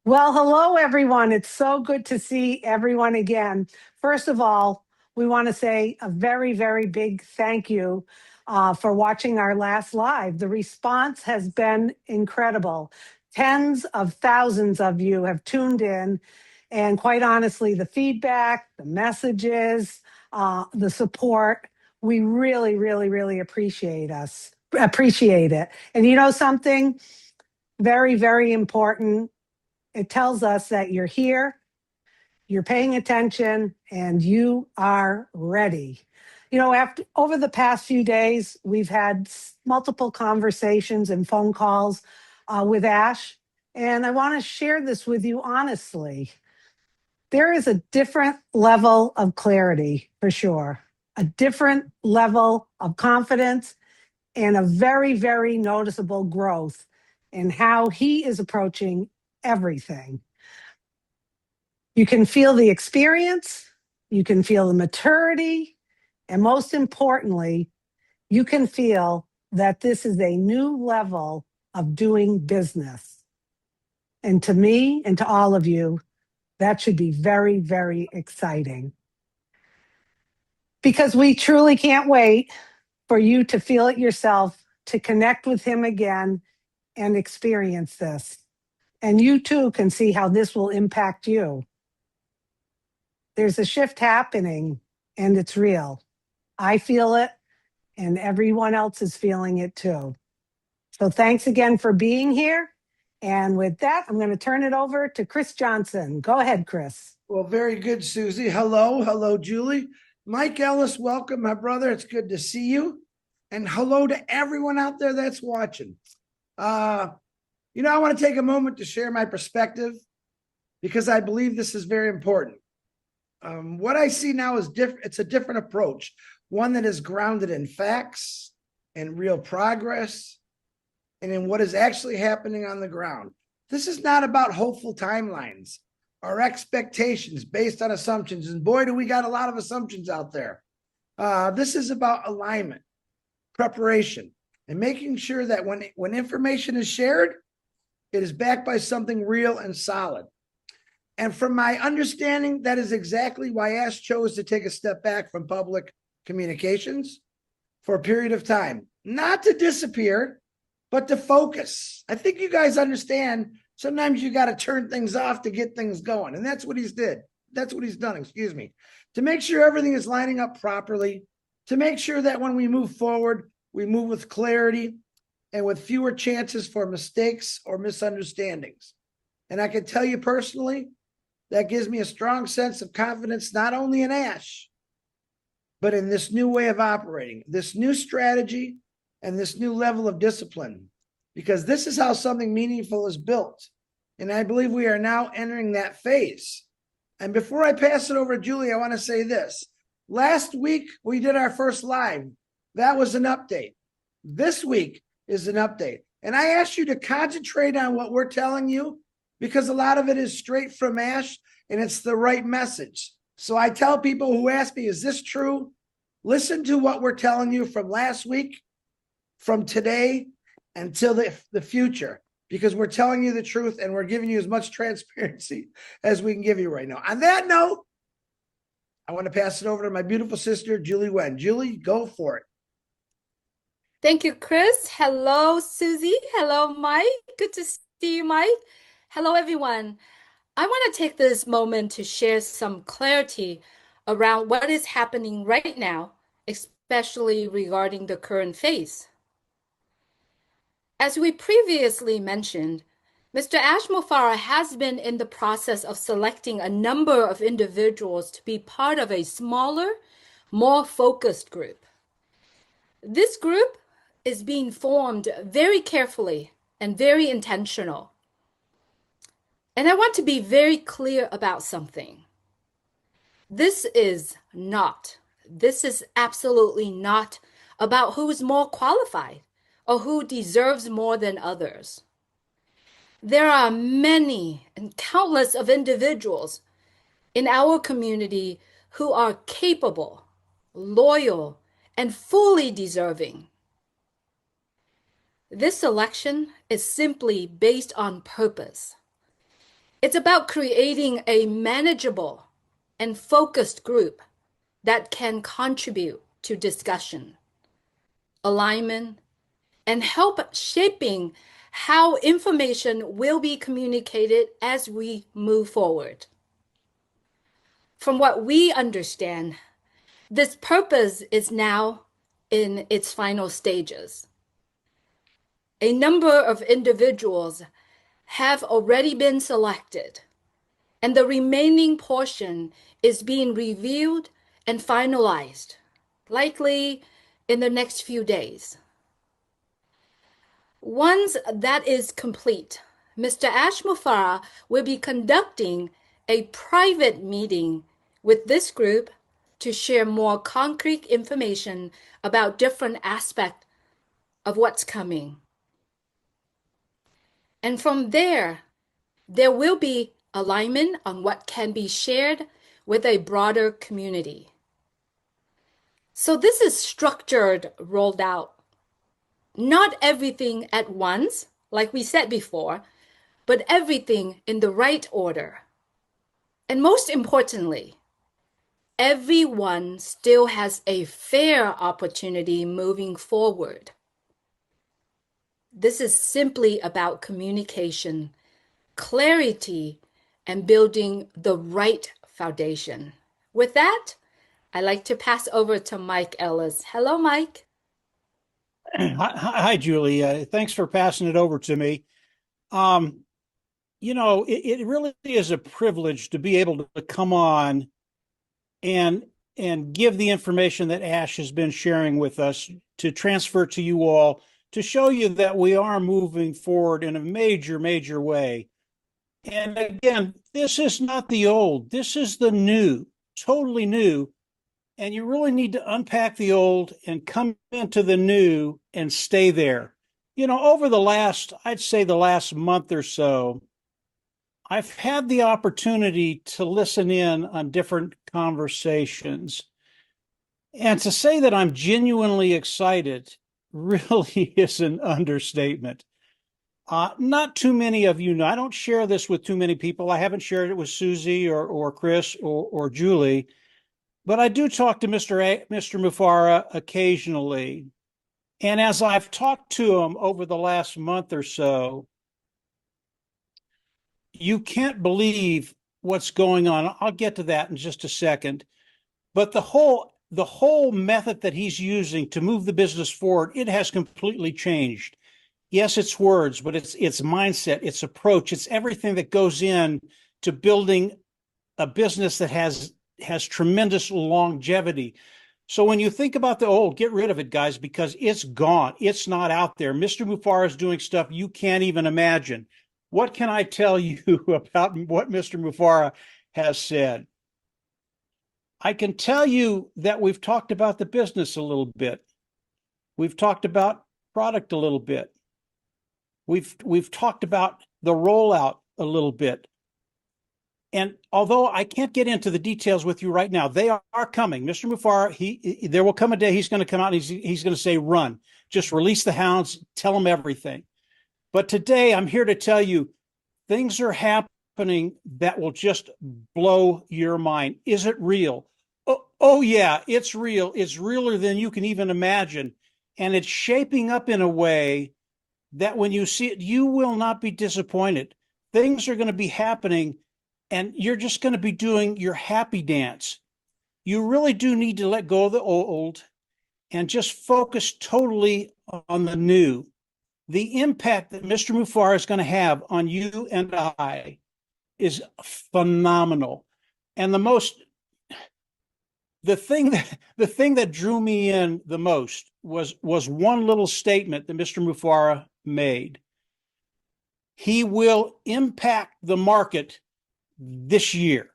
Well, hello, everyone. It's so good to see everyone again. First of all, we want to say a very, very big thank you for watching our last live. The response has been incredible. Tens of thousands of you have tuned in. And quite honestly, the feedback, the messages, the support, we really, really, really appreciate it. And you know something? Very, very important, it tells us that you're here, you're paying attention, and you are ready. You know, after over the past few days, we've had multiple conversations and phone calls with Ash, and I want to share this with you honestly. There is a different level of clarity for sure, a different level of confidence, and a very, very noticeable growth in how he is approaching everything. You can feel the experience, you can feel the maturity, and most importantly, you can feel that this is a new level of doing business. And to me and to all of you, that should be very, very exciting. Because we truly can't wait for you to feel it yourself, to connect with him again and experience this. And you too can see how this will impact you. There's a shift happening and it's real. I feel it and everyone else is feeling it too. So thanks again for being here. And with that, I'm going to turn it over to Chris Johnson. Go ahead, Chris. Well, very good, Susie. Hello. Hello, Julie. Mike Ellis, welcome, my brother. It's good to see you. And hello to everyone out there that's watching. I want to take a moment to share my perspective because I believe this is very important. What I see now is different. It's a different approach, one that is grounded in facts and real progress and in what is actually happening on the ground. This is not about hopeful timelines or expectations based on assumptions. And boy, do we got a lot of assumptions out there. This is about alignment, preparation, and making sure that when information is shared, it is backed by something real and solid. And from my understanding, that is exactly why Ash chose to take a step back from public communications for a period of time, not to disappear, but to focus. I think you guys understand sometimes you got to turn things off to get things going. And that's what he's did. That's what he's done, excuse me, to make sure everything is lining up properly, to make sure that when we move forward, we move with clarity and with fewer chances for mistakes or misunderstandings. And I can tell you personally, that gives me a strong sense of confidence, not only in Ash, but in this new way of operating, this new strategy, and this new level of discipline, because this is how something meaningful is built. And I believe we are now entering that phase. And before I pass it over to Julie, I want to say this. Last week, we did our first live. That was an update. This week is an update. And I asked you to concentrate on what we're telling you because a lot of it is straight from Ash and it's the right message. So I tell people who ask me, is this true? Listen to what we're telling you from last week, from today until the future, because we're telling you the truth and we're giving you as much transparency as we can give you right now. On that note, I want to pass it over to my beautiful sister, Julie Wen. Julie, go for it. Thank you, Chris. Hello, Susie. Hello, Mike. Good to see you, Mike. Hello, everyone. I want to take this moment to share some clarity around what is happening right now, especially regarding the current phase. As we previously mentioned, Mr. Ash Mofara has been in the process of selecting a number of individuals to be part of a smaller, more focused group. This group is being formed very carefully and very intentional. And I want to be very clear about something. This is absolutely not about who is more qualified or who deserves more than others. There are many and countless of individuals in our community who are capable, loyal, and fully deserving. This selection is simply based on purpose. It's about creating a manageable and focused group that can contribute to discussion, alignment, and help shaping how information will be communicated as we move forward. From what we understand, this purpose is now in its final stages. A number of individuals have already been selected, and the remaining portion is being reviewed and finalized, likely in the next few days. Once that is complete, Mr. Ashmufara will be conducting a private meeting with this group to share more concrete information about different aspects of what's coming. And from there will be alignment on what can be shared with a broader community. So this is structured, rolled out. Not everything at once, like we said before, but everything in the right order. And most importantly, everyone still has a fair opportunity moving forward. This is simply about communication, clarity, and building the right foundation. With that, I'd like to pass over to Mike Ellis. Hello, Mike. Hi, Julie. Thanks for passing it over to me. It really is a privilege to be able to come on and give the information that Ash has been sharing with us, to transfer to you all, to show you that we are moving forward in a major way. And again, this is not the old, this is the new, totally new. And you really need to unpack the old and come into the new and stay there. Over I'd say the last month or so, I've had the opportunity to listen in on different conversations. And to say that I'm genuinely excited really is an understatement. Not too many of you know. I don't share this with too many people. I haven't shared it with Susie or Chris or Julie. But I do talk to Mr. Mufara occasionally. And as I've talked to him over the last month or so, you can't believe what's going on. I'll get to that in just a second. But the whole method that he's using to move the business forward, it has completely changed. Yes, it's words, but it's mindset, it's approach, it's everything that goes in to building a business that has tremendous longevity. So when you think about the old, get rid of it, guys, because it's gone. It's not out there. Mr. Mufara is doing stuff you can't even imagine. What can I tell you about what Mr. Mufara has said? I can tell you that we've talked about the business a little bit. We've talked about product a little bit. We've talked about the rollout a little bit. And although I can't get into the details with you right now, they are coming. Mr. Mufara, there will come a day he's going to come out and he's going to say, run, just release the hounds, tell them everything. But today I'm here to tell you things are happening that will just blow your mind. Is it real? Oh yeah, it's real. It's realer than you can even imagine. And it's shaping up in a way that when you see it, you will not be disappointed. Things are going to be happening and you're just going to be doing your happy dance. You really do need to let go of the old and just focus totally on the new. The impact that Mr. Mufara is going to have on you and I is phenomenal. And the thing that drew me in the most was one little statement that Mr. Mufara made. He will impact the market this year.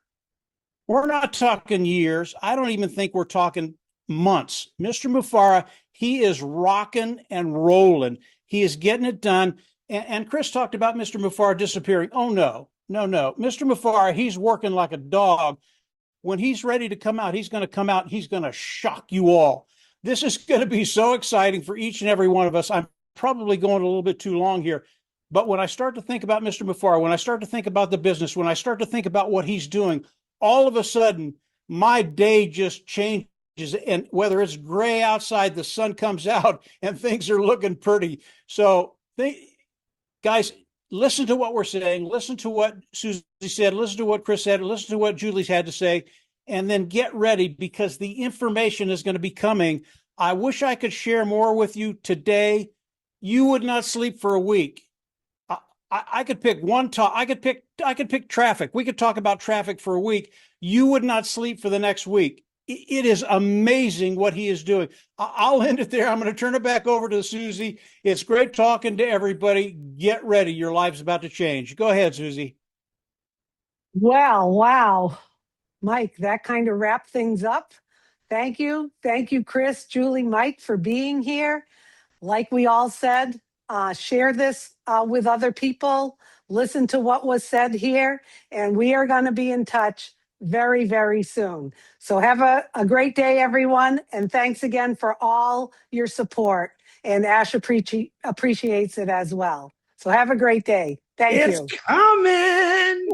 We're not talking years. I don't even think we're talking months. Mr. Mufara, he is rocking and rolling. He is getting it done. And Chris talked about Mr. Mufara disappearing. Oh, no. Mr. Mufara, he's working like a dog. When he's ready to come out, he's going to come out. He's going to shock you all. This is going to be so exciting for each and every one of us. I'm probably going a little bit too long here, But when I start to think about Mr. Mufara, when I start to think about the business, when I start to think about what he's doing, all of a sudden my day just changes. And whether it's gray outside, the sun comes out and things are looking pretty. So guys, listen to what we're saying, listen to what Susie said, listen to what Chris said, listen to what Julie's had to say, and then get ready because the information is going to be coming. I wish I could share more with you today. You would not sleep for a week. I could pick one talk. I could pick traffic. We could talk about traffic for a week. You would not sleep for the next week. It is amazing what he is doing. I'll end it there. I'm going to turn it back over to Susie. It's great talking to everybody. Get ready. Your life's about to change. Go ahead, Susie. Well, wow. Mike, that kind of wrapped things up. Thank you. Thank you, Chris, Julie, Mike, for being here. Like we all said, share this with other people. Listen to what was said here. And we are going to be in touch very, very soon. So have a great day, everyone. And thanks again for all your support. And Ash appreciates it as well. So have a great day. Thank you. It's coming.